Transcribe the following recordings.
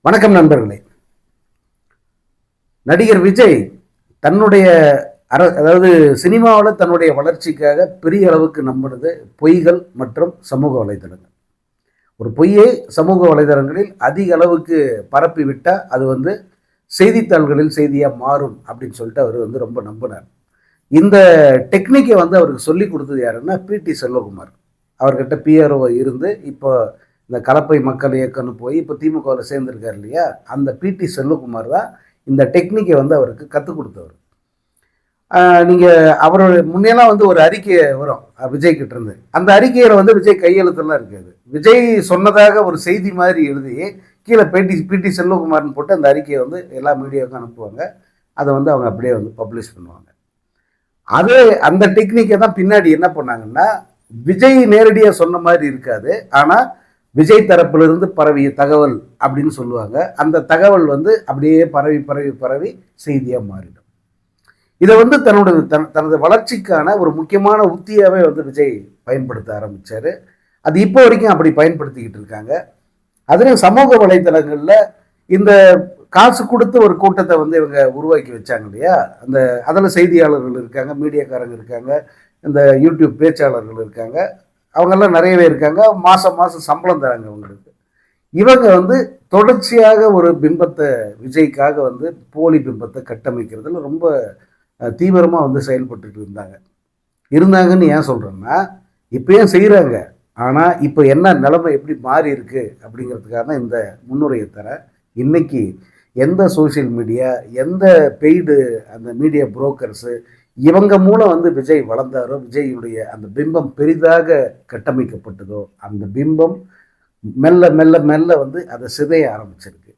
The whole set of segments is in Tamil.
வணக்கம் நண்பர்களே. நடிகர் விஜய் தன்னுடைய அதாவது சினிமாவில் தன்னுடைய வளர்ச்சிக்காக பெரிய அளவுக்கு நம்பினது பொய்கள் மற்றும் சமூக வலைதளங்கள். ஒரு பொய்யை சமூக வலைதளங்களில் அதிக அளவுக்கு பரப்பி விட்டால் அது செய்தித்தாள்களில் செய்தியாக மாறும் அப்படின்னு சொல்லிட்டு அவர் ரொம்ப நம்பினார். இந்த டெக்னிக்கை அவருக்கு சொல்லி கொடுத்தது யாருன்னா பிடி செல்வகுமார். அவர்கிட்ட பிஆர்ஓ இருந்து இப்போ இந்த கலப்பை மக்கள் இயக்கம்னு போய் இப்போ திமுகவில் சேர்ந்துருக்கார் இல்லையா, அந்த பிடி செல்வகுமார் தான் இந்த டெக்னிக்கை அவருக்கு கற்றுக் கொடுத்தவர். நீங்கள் அவரோட முன்னெல்லாம் ஒரு அறிக்கை வரும் விஜய் கிட்ட இருந்து. அந்த அறிக்கையில் விஜய் கையெழுத்தெல்லாம் இருக்காது. விஜய் சொன்னதாக ஒரு செய்தி மாதிரி எழுதி கீழே பிடி செல்வகுமார்னு போட்டு அந்த அறிக்கையை எல்லா மீடியாவுக்கும் அனுப்புவாங்க. அதை அவங்க அப்படியே பப்ளிஷ் பண்ணுவாங்க. அது அந்த டெக்னிக்கை தான் பின்னாடி என்ன பண்ணாங்கன்னா, விஜய் நேரடியாக சொன்ன மாதிரி இருக்காது, ஆனால் விஜய் தரப்பிலிருந்து பரவிய தகவல் அப்படின்னு சொல்லுவாங்க. அந்த தகவல் அப்படியே பரவி பரவி பரவி செய்தியாக மாறிடும். இதை தனது வளர்ச்சிக்கான ஒரு முக்கியமான உத்தியாகவே விஜய் பயன்படுத்த ஆரம்பித்தார். அது இப்போ வரைக்கும் அப்படி பயன்படுத்திக்கிட்டு இருக்காங்க. அதுலேயும் சமூக வலைத்தளங்களில் இந்த காசு கொடுத்து ஒரு கூட்டத்தை இவங்க உருவாக்கி வச்சாங்க இல்லையா, அதில் செய்தியாளர்கள் இருக்காங்க, மீடியாக்காரங்க இருக்காங்க, இந்த யூடியூப் பேச்சாளர்கள் இருக்காங்க, அவங்கெல்லாம் நிறையவே இருக்காங்க. மாதம் மாதம் சம்பளம் தராங்க அவங்களுக்கு. இவங்க தொடர்ச்சியாக ஒரு பிம்பத்தை விஜய்க்காக போலி பிம்பத்தை கட்டமைக்கிறதுல ரொம்ப தீவிரமாக செயல்பட்டு இருந்தாங்கன்னு ஏன் சொல்கிறேன்னா, இப்போயும் செய்கிறாங்க. ஆனால் இப்போ என்ன நிலைமை எப்படி மாறி இருக்கு அப்படிங்கிறதுக்காக தான் இந்த முன்னுரையை தரேன். இன்னைக்கு எந்த சோசியல் மீடியா, எந்த பெய்டு அந்த மீடியா புரோக்கர்ஸு இவங்க மூலம் விஜய் வளர்ந்தாரோ, விஜயுடைய அந்த பிம்பம் பெரிதாக கட்டமைக்கப்பட்டதோ, அந்த பிம்பம் மெல்ல மெல்ல மெல்ல அதை சிதைய ஆரம்பிச்சிருக்கு.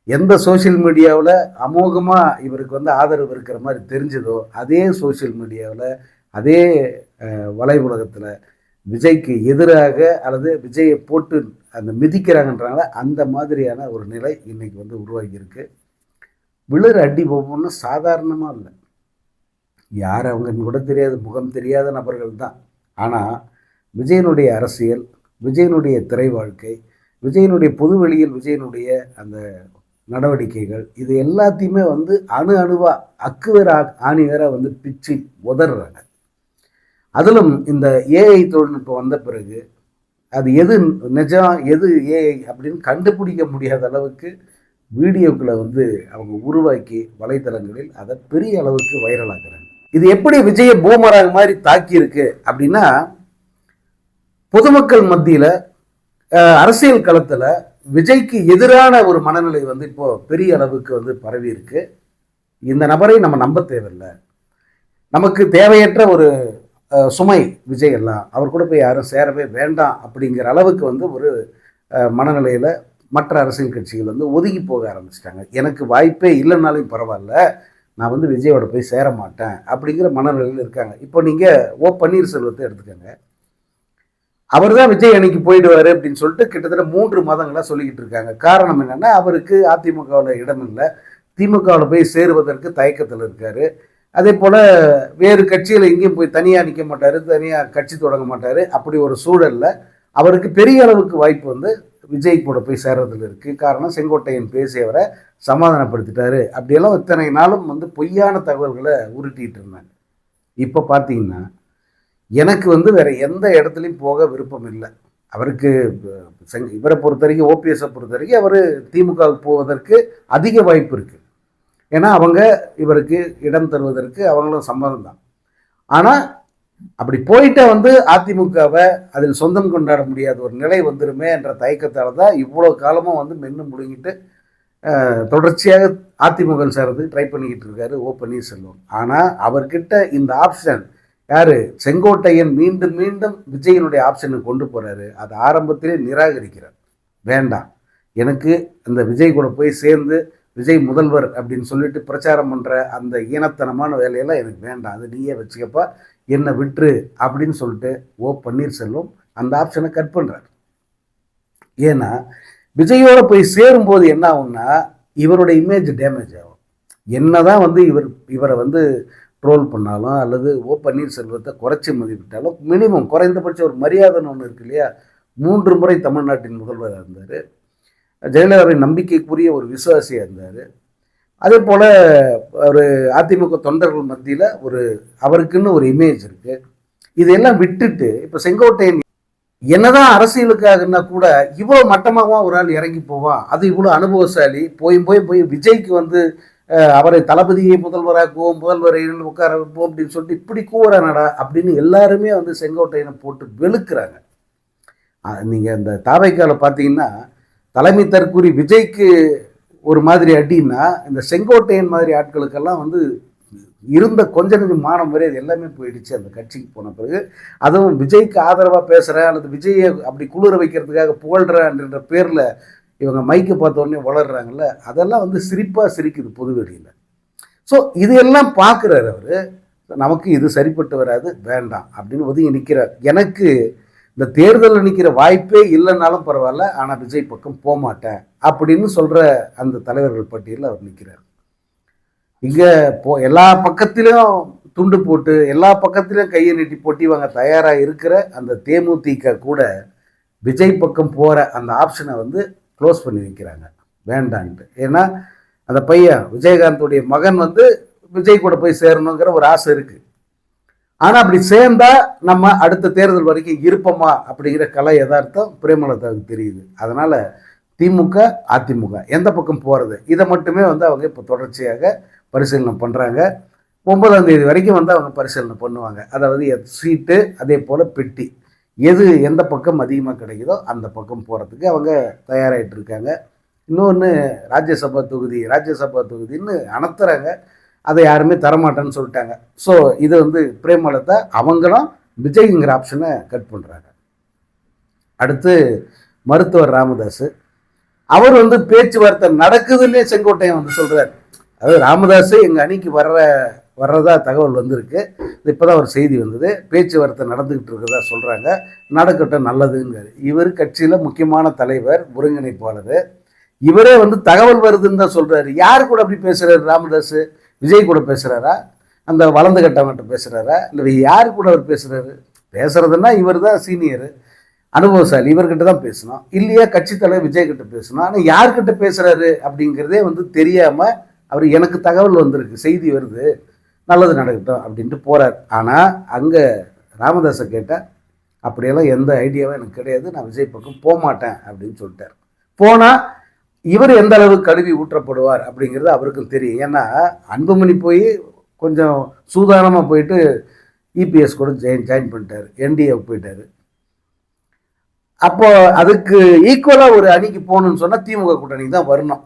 எந்த சோசியல் மீடியாவில் அமோகமாக இவருக்கு ஆதரவு இருக்கிற மாதிரி தெரிஞ்சதோ, அதே சோசியல் மீடியாவில், அதே வலையுலகத்தில் விஜய்க்கு எதிராக அல்லது விஜயை போட்டு அந்த மிதிக்கிறாங்கன்றாங்கள அந்த மாதிரியான ஒரு நிலை இன்னைக்கு உருவாகியிருக்கு. விழுற அடி ஒவ்வொன்றும் சாதாரணமாக இல்லை. யார் அவங்கன்னு கூட தெரியாது, முகம் தெரியாத நபர்கள் தான். ஆனால் விஜயனுடைய அரசியல், விஜயனுடைய திரை வாழ்க்கை, விஜயனுடைய பொதுவெளியில் விஜயனுடைய அந்த நடவடிக்கைகள், இது எல்லாத்தையுமே அணு அணுவாக அக்கு வேற ஆணி வேற பிச்சு உதறாங்க. அதிலும் இந்த ஏஐ தொழில்நுட்பம் வந்த பிறகு அது எது நிஜம் எது ஏஐ அப்படின்னு கண்டுபிடிக்க முடியாத அளவுக்கு வீடியோக்களை அவங்க உருவாக்கி வலைத்தளங்களில் அதை பெரிய அளவுக்கு வைரலாக்குறாங்க. இது எப்படி விஜய பூமராக மாதிரி தாக்கி இருக்கு அப்படின்னா, பொதுமக்கள் மத்தியில் அரசியல் களத்தில் விஜய்க்கு எதிரான ஒரு மனநிலை இப்போ பெரிய அளவுக்கு பரவி இருக்கு. இந்த நபரை நம்ம நம்ப தேவையில்லை, நமக்கு தேவையற்ற ஒரு சுமை விஜய் எல்லாம், அவர் கூட போய் யாரும் சேரவே வேண்டாம் அப்படிங்கிற அளவுக்கு ஒரு மனநிலையில் மற்ற அரசியல் கட்சிகள் ஒதுங்கி போக ஆரம்பிச்சிட்டாங்க. எனக்கு வாய்ப்பே இல்லைன்னாலும் பரவாயில்ல, நான் விஜயோட போய் சேர மாட்டேன் அப்படிங்கிற மனநிலையில் இருக்காங்க. இப்போ நீங்கள் ஓ பன்னீர்செல்வத்தை எடுத்துக்கோங்க. அவர் தான் விஜய் அன்னைக்கு போயிடுவார் அப்படின்னு சொல்லிட்டு கிட்டத்தட்ட 3 மாதங்களாக சொல்லிக்கிட்டு இருக்காங்க. காரணம் என்னென்னா, அவருக்கு அதிமுகவில் இடம் இல்லை, திமுகவில் போய் சேருவதற்கு தயக்கத்தில் இருக்கார். அதே போல் வேறு கட்சியில் எங்கேயும் போய் தனியாக நிற்க மாட்டார், தனியாக கட்சி தொடங்க மாட்டார். அப்படி ஒரு சூழலில் அவருக்கு பெரிய அளவுக்கு வாய்ப்பு விஜய் கூட போய் சேர்றதுல இருக்குது. காரணம், செங்கோட்டையன் பேசியவரை சமாதானப்படுத்திட்டாரு. அப்படியெல்லாம் இத்தனை நாளும் பொய்யான தகவல்களை உருட்டிகிட்டு இருந்தாங்க. இப்போ பார்த்தீங்கன்னா, எனக்கு வேற எந்த இடத்துலையும் போக விருப்பம் இல்லை. அவருக்கு இவரை பொறுத்த வரைக்கும், ஓபிஎஸை பொறுத்த வரைக்கும் அவர் திமுகவுக்கு போவதற்கு அதிக வாய்ப்பு இருக்குது. ஏன்னா அவங்க இவருக்கு இடம் தருவதற்கு அவங்களும் சம்மதம் தான். ஆனால் அப்படி போயிட்ட அதிமுகவை அதில் சொந்தம் கொண்டாட முடியாத ஒரு நிலை வந்துருமே என்ற தயக்கத்தால் தான் இவ்வளோ காலமும் மென்று முழுங்கிட்டு தொடர்ச்சியாக அதிமுக சேர்றதுக்கு ட்ரை பண்ணிக்கிட்டு இருக்காரு ஓ பன்னீர்செல்வம். ஆனால் அவர்கிட்ட இந்த ஆப்ஷன் யார், செங்கோட்டையன் மீண்டும் மீண்டும் விஜயனுடைய ஆப்ஷனை கொண்டு போகிறாரு. அது ஆரம்பத்திலே நிராகரிக்கிறார். வேண்டாம், எனக்கு அந்த விஜய் கூட போய் சேர்ந்து விஜய் முதல்வர் அப்படின்னு சொல்லிட்டு பிரச்சாரம் பண்ணுற அந்த ஈனத்தனமான வேலையெல்லாம் எனக்கு வேண்டாம், அது நீயே வச்சுக்கப்பா, என்னை விட்டுரு அப்படின்னு சொல்லிட்டு ஓ பன்னீர்செல்வம் அந்த ஆப்ஷனை கட் பண்ணுறார். ஏன்னா விஜயோட போய் சேரும்போது என்ன ஆகும்னா, இவரோட இமேஜ் டேமேஜ் ஆகும். என்னதான் இவரை ட்ரோல் பண்ணாலும் அல்லது ஓ பன்னீர்செல்வத்தை குறைச்சி மதிப்பிட்டாலும் மினிமம் குறைந்தபட்சம் ஒரு மரியாதைன்னு ஒன்று இருக்கு இல்லையா. 3 முறை தமிழ்நாட்டின் முதல்வராக இருந்தார். ஜெயலலிதாவின் நம்பிக்கைக்குரிய ஒரு விசுவாசியாக இருந்தார். அதே போல் ஒரு அதிமுக தொண்டர்கள் மத்தியில் அவருக்குன்னு ஒரு இமேஜ் இருக்குது. இதையெல்லாம் விட்டுட்டு இப்போ செங்கோட்டையன் என்னதான் அரசியலுக்காகனா கூட இவ்வளோ மட்டமாக ஒரு ஆள் இறங்கி போவான், அது இவ்வளோ அனுபவசாலி, போய் விஜய்க்கு அவரை தளபதியை முதல்வராக்குவோம், முதல்வரை உட்கார வைப்போம் அப்படின்னு சொல்லிட்டு இப்படி கூவுறானடா அப்படின்னு எல்லாருமே செங்கோட்டையனை போட்டு வெளுக்கிறாங்க. நீங்கள் இந்த தாவைக்கால பார்த்தீங்கன்னா தலைமை தற்கூறி விஜய்க்கு ஒரு மாதிரி அடின்னா, இந்த செங்கோட்டையன் மாதிரி ஆட்களுக்கெல்லாம் இருந்த கொஞ்ச நெஞ்சம் மானம் வரை அது எல்லாமே போயிடுச்சு அந்த கட்சிக்கு போன பிறகு. அதுவும் விஜய்க்கு ஆதரவாக பேசுகிறேன் அல்லது விஜயை அப்படி குளிர வைக்கிறதுக்காக புகழ்கிறேன்ற பேரில் இவங்க மைக்கு பார்த்த உடனே வளர்கிறாங்கல்ல, அதெல்லாம் சிரிப்பாக சிரிக்குது பொதுவெளியில். ஸோ இதையெல்லாம் பார்க்குறாரு அவர். நமக்கு இது சரிப்பட்டு வராது, வேண்டாம் அப்படின்னு ஒதுங்கி நிற்கிறார். எனக்கு இந்த தேர்தலில் நிற்கிற வாய்ப்பே இல்லைன்னாலும் பரவாயில்ல, ஆனால் விஜய் பக்கம் போகமாட்டேன் அப்படின்னு சொல்கிற அந்த தலைவர்கள் பட்டியலில் அவர் நிற்கிறார். இங்கே எல்லா பக்கத்திலும் துண்டு போட்டு எல்லா பக்கத்திலும் கையை நீட்டி போட்டி இவங்க தயாராக இருக்கிற அந்த தேமுதிக கூட விஜய் பக்கம் போகிற அந்த ஆப்ஷனை க்ளோஸ் பண்ணி வைக்கிறாங்க, வேண்டான்ட்டு. ஏன்னா அந்த பையன் விஜயகாந்தோடைய மகன் விஜய் கூட போய் சேரணுங்கிற ஒரு ஆசை இருக்குது. ஆனால் அப்படி சேர்ந்தா நம்ம அடுத்த தேர்தல் வரைக்கும் இருப்போமா அப்படிங்கிற கலை யதார்த்தம் பிரேமலதாவுக்கு தெரியுது. அதனால் திமுக அதிமுக எந்த பக்கம் போகிறது இதை மட்டுமே அவங்க இப்போ தொடர்ச்சியாக பரிசீலனை பண்ணுறாங்க. 9ஆம் தேதி வரைக்கும் அவங்க பரிசீலனை பண்ணுவாங்க. அதாவது சீட்டு அதே போல் பெட்டி எந்த பக்கம் அதிகமாக கிடைக்குதோ அந்த பக்கம் போகிறதுக்கு அவங்க தயாராகிட்டு இருக்காங்க. இன்னொன்று ராஜ்யசபா தொகுதின்னு அனத்துறாங்க, அதை யாருமே தரமாட்டேன்னு சொல்லிட்டாங்க. ஸோ இது பிரேமலதா அவங்களும் விஜய்ங்கிற ஆப்ஷனை கட் பண்ணுறாங்க. அடுத்து மருத்துவர் ராமதாஸ் அவர் பேச்சுவார்த்தை நடக்குதுன்னே செங்கோட்டையன் சொல்கிறார். அதாவது ராமதாஸ் எங்கள் அணிக்கு வர்றதா தகவல் வந்திருக்கு, இப்போ தான் ஒரு செய்தி வந்தது, பேச்சுவார்த்தை நடந்துக்கிட்டு இருக்கிறதா சொல்கிறாங்க, நடக்கட்டும் நல்லதுங்கிறார். இவர் கட்சியில் முக்கியமான தலைவர், ஒருங்கிணைப்பாளர். இவரே தகவல் வருதுன்னு தான் சொல்கிறாரு. யார் கூட அப்படி பேசுகிறாரு ராமதாஸ்? விஜய் கூட பேசுகிறாரா, அந்த வளர்ந்து கட்டவங்கிட்ட பேசுகிறாரா, இல்லை யார் கூட அவர் பேசுகிறாரு? பேசுகிறதுன்னா இவர் தான் சீனியர் அனுபவசாலி, இவர்கிட்ட தான் பேசணும், இல்லையா கட்சி தலைவர் விஜய் கிட்ட பேசணும். ஆனால் யார்கிட்ட பேசுகிறாரு அப்படிங்கிறதே தெரியாமல் அவர் எனக்கு தகவல் வந்திருக்கு, செய்தி வருது, நல்லது நடக்கட்டும் அப்படின்ட்டு போகிறார். ஆனால் அங்கே ராமதாஸை கேட்டால் அப்படியெல்லாம் எந்த ஐடியாவும் எனக்கு கிடையாது, நான் விஜய் பக்கம் போக மாட்டேன் அப்படின்னு சொல்லிட்டார். போனால் இவர் எந்த அளவுக்கு கழுவி ஊற்றப்படுவார் அப்படிங்கிறது அவருக்கும் தெரியும். ஏன்னா அன்புமணி போய் கொஞ்சம் சூதானமாக போயிட்டு இபிஎஸ் கூட ஜாயின் பண்ணிட்டார், என்டிஏவுக்கு போயிட்டார். அப்போ அதுக்கு ஈக்குவலாக ஒரு அணிக்கு போகணுன்னு சொன்னால் திமுக கூட்டணிக்கு தான் வரணும்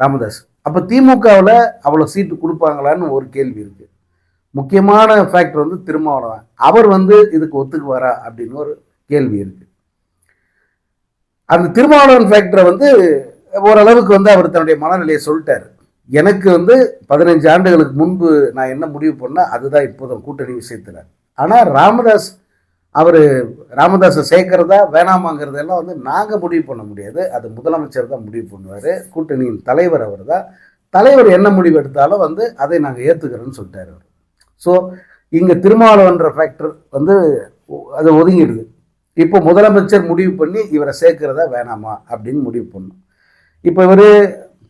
ராமதாஸ். அப்போ திமுகவில் அவ்வளோ சீட்டு கொடுப்பாங்களான்னு ஒரு கேள்வி இருக்குது. முக்கியமான ஃபேக்டர் திருமாவளவன், அவர் இதுக்கு ஒத்துக்குவாரா அப்படின்னு ஒரு கேள்வி இருக்குது. அந்த திருமாவளவன் ஃபேக்டரை ஓரளவுக்கு அவர் தன்னுடைய மனநிலையை சொல்லிட்டார். எனக்கு 15 ஆண்டுகளுக்கு முன்பு நான் என்ன முடிவு பண்ணால் அதுதான் இப்போதும் கூட்டணி விஷயத்தில். ஆனால் ராமதாஸை சேர்க்கிறதா வேணாமாங்கிறதெல்லாம் நாங்கள் முடிவு பண்ண முடியாது, அது முதலமைச்சர் தான் முடிவு பண்ணுவார், கூட்டணியின் தலைவர் அவர் தான். தலைவர் என்ன முடிவு எடுத்தாலும் அதை நாங்கள் ஏற்றுக்கிறோன்னு சொல்லிட்டார் அவர். ஸோ இங்கே திருமாவளவன்ற ஃபேக்டர் அது ஒதுங்கிடுது. இப்போ முதலமைச்சர் முடிவு பண்ணி இவரை சேர்க்கிறதா வேணாமா அப்படின்னு முடிவு பண்ணும். இப்போ இவர்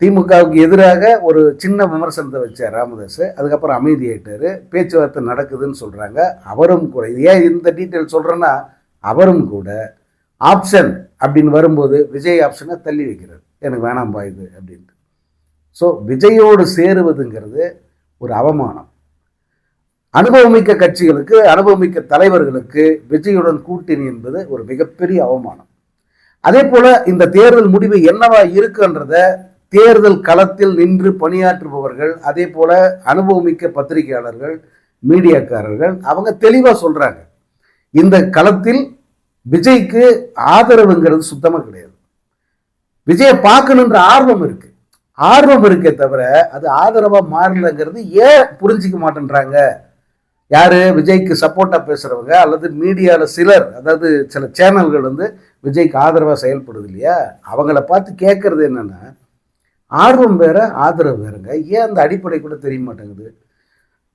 திமுகவுக்கு எதிராக ஒரு சின்ன விமர்சனத்தை வச்சார் ராமதாஸ், அதுக்கப்புறம் அமைதியாயிட்டார். பேச்சுவார்த்தை நடக்குதுன்னு சொல்கிறாங்க. அவரும் கூட, இது ஏன் இந்த டீட்டெயில் சொல்கிறேன்னா, அவரும் கூட ஆப்ஷன் அப்படின்னு வரும்போது விஜய் ஆப்ஷனை தள்ளி வைக்கிறார், எனக்கு வேணாம்பா இது அப்படின்ட்டு. ஸோ விஜயோடு சேருவதுங்கிறது ஒரு அவமானம். அனுபவமிக்க கட்சிகளுக்கு, அனுபவமிக்க தலைவர்களுக்கு விஜயுடன் கூட்டணி என்பது ஒரு மிகப்பெரிய அவமானம். அதே போல இந்த தேர்தல் முடிவு என்னவா இருக்குன்றத தேர்தல் களத்தில் நின்று பணியாற்றுபவர்கள், அதே போல அனுபவமிக்க பத்திரிகையாளர்கள், மீடியாக்காரர்கள் அவங்க தெளிவாக சொல்றாங்க, இந்த களத்தில் விஜய்க்கு ஆதரவுங்கிறது சுத்தமாக கிடையாது. விஜயை பார்க்கணுன்ற ஆர்வம் இருக்கே தவிர அது ஆதரவா மாறலைங்கிறது ஏன் புரிஞ்சிக்க மாட்டேன்றாங்க. யாரு விஜய்க்கு சப்போர்ட்டா பேசுறவங்க அல்லது மீடியாவில் சிலர், அதாவது சில சேனல்கள் விஜய்க்கு ஆதரவாக செயல்படுது இல்லையா, அவங்கள பார்த்து கேட்கறது என்னன்னா, ஆர்வம் வேற ஆதரவு வேறுங்க, ஏன் அந்த அடிப்படை கூட தெரிய மாட்டேங்குது.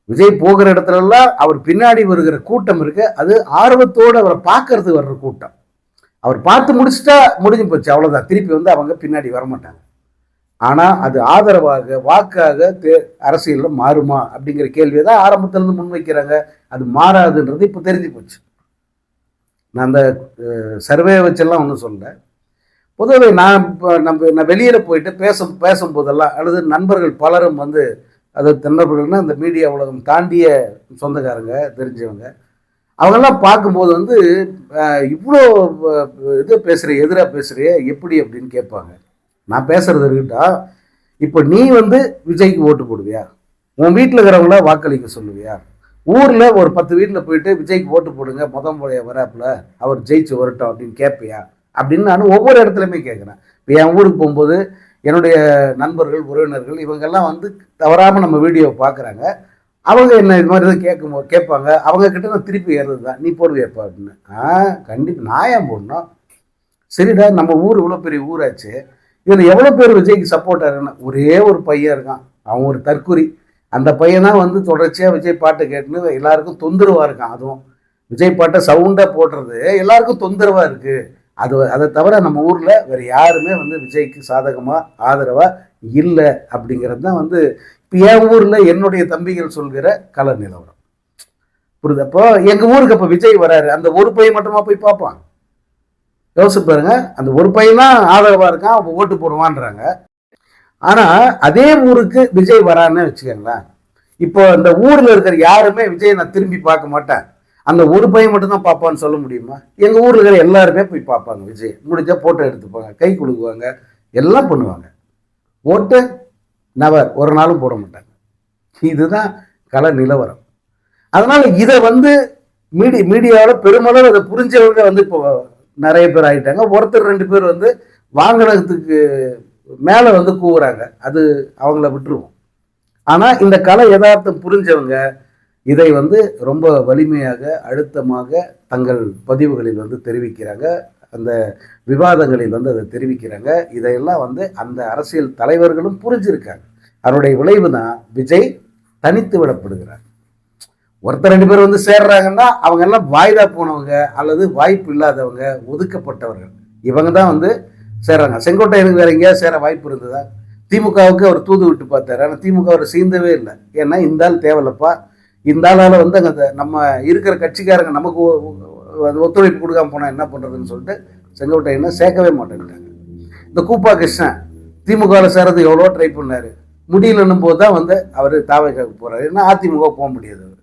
விஜய் போகிற இடத்துலலாம் அவர் பின்னாடி வருகிற கூட்டம் இருக்கு, அது ஆர்வத்தோடு அவரை பார்க்கறதுக்கு வர்ற கூட்டம். அவர் பார்த்து முடிச்சுட்டா முடிஞ்சு போச்சு, அவ்வளோதான். திருப்பி வந்து அவங்க பின்னாடி வரமாட்டாங்க. ஆனால் அது ஆதரவாக வாக்காக அரசியலில் மாறுமா அப்படிங்கிற கேள்வியை தான் ஆரம்பத்திலேருந்து முன்வைக்கிறாங்க. அது மாறாதுன்றது இப்போ தெரிஞ்சு போச்சு. நான் அந்த சர்வே வச்செல்லாம் ஒன்றும் சொல்லலை. பொதுவாக நான் இப்போ நான் வெளியில் போயிட்டு பேசும்போதெல்லாம் அல்லது நண்பர்கள் பலரும் வந்து, அதாவது நண்பர்கள்னால் அந்த மீடியா உலகம் தாண்டிய சொந்தக்காரங்க தெரிஞ்சவங்க, அவங்கெல்லாம் பார்க்கும்போது வந்து இவ்வளோ இது பேசுகிறிய, எதிராக பேசுகிறிய எப்படி அப்படின்னு கேட்பாங்க. நான் பேசுகிறது இருக்கட்டா, இப்போ நீ வந்து விஜய்க்கு ஓட்டு போடுவியா? உன் வீட்டில் இருக்கிறவங்கள வாக்களிக்க சொல்லுவியா? ஊரில் ஒரு 10 வீட்டில் போயிட்டு விஜய்க்கு ஓட்டு போடுங்க, முறைய வராப்புல, அவர் ஜெயிச்சு வரட்டும் அப்படின்னு கேட்பியா அப்படின்னு நான் ஒவ்வொரு இடத்துலையுமே கேட்குறேன். இப்போ என் ஊருக்கு போகும்போது என்னுடைய நண்பர்கள், உறவினர்கள் இவங்கெல்லாம் வந்து தவறாமல் நம்ம வீடியோவை பார்க்குறாங்க. அவங்க என்ன இது மாதிரி தான் கேட்பாங்க. அவங்க கிட்ட நான் திருப்பி ஏறது தான், நீ போடுவியப்பா அப்படின்னு. கண்டிப்பாக நான் ஏன் போடணும்? சரிடா, நம்ம ஊர் இவ்வளோ பெரிய ஊராச்சு, இதில் எவ்வளோ பேர் விஜய்க்கு சப்போர்ட்டாக இருக்குன்னா, ஒரே ஒரு பையன் இருக்கான், அவன் ஒரு தற்குறி. அந்த பையன் தான் வந்து தொடர்ச்சியாக விஜய் பாட்டை கேட்டுன்னு எல்லாருக்கும் தொந்தரவாக இருக்கான். அதுவும் விஜய் பாட்டை சவுண்டாக போடுறது எல்லாருக்கும் தொந்தரவாக இருக்குது. அதை தவிர நம்ம ஊரில் வேறு யாருமே வந்து விஜய்க்கு சாதகமாக ஆதரவாக இல்லை அப்படிங்கிறது தான் வந்து இப்போ என் ஊரில் என்னுடைய தம்பிகள் சொல்கிற கள நிலவரம். புரியுது? அப்போ எங்கள் ஊருக்கு அப்போ விஜய் வராரு, அந்த ஒரு பையன் மட்டுமா போய் பார்ப்பான்? யோசிச்சு பாருங்க. அந்த ஒரு பையன் தான் ஆதரவாக இருக்கான், அப்போ ஓட்டு போடுவான்றாங்க. ஆனால் அதே ஊருக்கு விஜய் வரான்னு வச்சுக்கோங்களேன், இப்போ இந்த ஊரில் இருக்கிற யாருமே விஜய் நான் திரும்பி பார்க்க மாட்டேன், அந்த ஒரு பையன் மட்டும்தான் பார்ப்பான்னு சொல்ல முடியுமா? எங்கள் ஊரில் இருக்கிற எல்லாருமே போய் பார்ப்பாங்க விஜய். முடிஞ்சால் ஃபோட்டோ எடுத்துப்பாங்க, கை கொடுக்குவாங்க, எல்லாம் பண்ணுவாங்க. ஓட்டு நவர் ஒரு நாளும் போட மாட்டாங்க. இதுதான் கள நிலவரம். அதனால் இதை வந்து மீடியாவில் பெருமளவு அதை புரிஞ்சவங்க வந்து இப்போ நிறைய பேர் ஆகிட்டாங்க. ஒருத்தர் 2 பேர் வந்து வாங்கினதுக்கு மேலே வந்து கூவுறாங்க, அது அவங்கள விட்டுருவோம். ஆனால் இந்த கலை யதார்த்தம் புரிஞ்சவங்க இதை வந்து ரொம்ப வலிமையாக அழுத்தமாக தங்கள் பதிவுகளில் வந்து தெரிவிக்கிறாங்க, அந்த விவாதங்களில் வந்து அதை தெரிவிக்கிறாங்க. இதையெல்லாம் வந்து அந்த அரசியல் தலைவர்களும் புரிஞ்சிருக்காங்க. அதனுடைய விளைவு தான் விஜய் தனித்து விடப்படுகிறார். ஒருத்தர் 2 பேர் வந்து சேர்றாங்கன்னா அவங்க எல்லாம் வாய்தா போனவங்க அல்லது வாய்ப்பு இல்லாதவங்க, ஒதுக்கப்பட்டவர்கள். இவங்க தான் வந்து சேர்றாங்க. செங்கோட்டையனுக்கு வேற எங்கேயாவது சேர வாய்ப்பு இருந்ததா? திமுகவுக்கு அவர் தூது விட்டு பார்த்தாரு, ஆனால் திமுக அவர் சீந்தவே இல்லை. ஏன்னா இந்த ஆள் தேவையில்லப்பா, இந்த ஆளால் வந்து அங்கே நம்ம இருக்கிற கட்சிக்காரங்க நமக்கு ஒத்துழைப்பு கொடுக்காம போனால் என்ன பண்ணுறதுன்னு சொல்லிட்டு செங்கோட்டையனை சேர்க்கவே மாட்டேன்ட்டாங்க. இந்த கூப்பா கிருஷ்ணன் திமுகவில் சேர்றது எவ்வளோ ட்ரை பண்ணார், முடியலன்னும் போது தான் வந்து அவர் தாவைக்காக போகிறாரு. ஏன்னா அதிமுக போக முடியாது. அவர்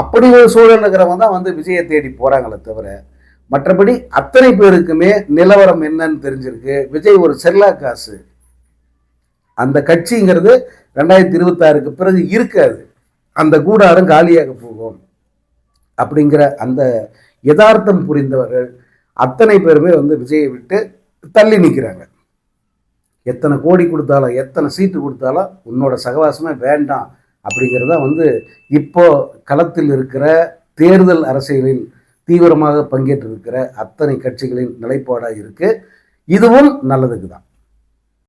அப்படி ஒரு சூழல் இருக்கிறவங்க தான் வந்து விஜயை தேடி போகிறாங்களே தவிர, மற்றபடி அத்தனை பேருக்குமே நிலவரம் என்னன்னு தெரிஞ்சிருக்கு. விஜய் ஒரு செல்லா காசு, அந்த கட்சிங்கிறது 2026க்கு பிறகு இருக்காது, அந்த கூடாரம் காலியாக போகும் அப்படிங்கிற அந்த யதார்த்தம் புரிந்தவர்கள் அத்தனை பேருமே வந்து விஜயை விட்டு தள்ளி நிற்கிறாங்க. எத்தனை கோடி கொடுத்தாலும் எத்தனை சீட்டு கொடுத்தாலும் உன்னோட சகவாசமே வேண்டாம் அப்படிங்கிறத வந்து இப்போ களத்தில் இருக்கிற தேர்தல் அரசியலில் தீவிரமாக பங்கேற்றிருக்கிற அத்தனை கட்சிகளின் நிலைப்பாடாக இருக்குது. இதுவும் நல்லதுக்கு தான்.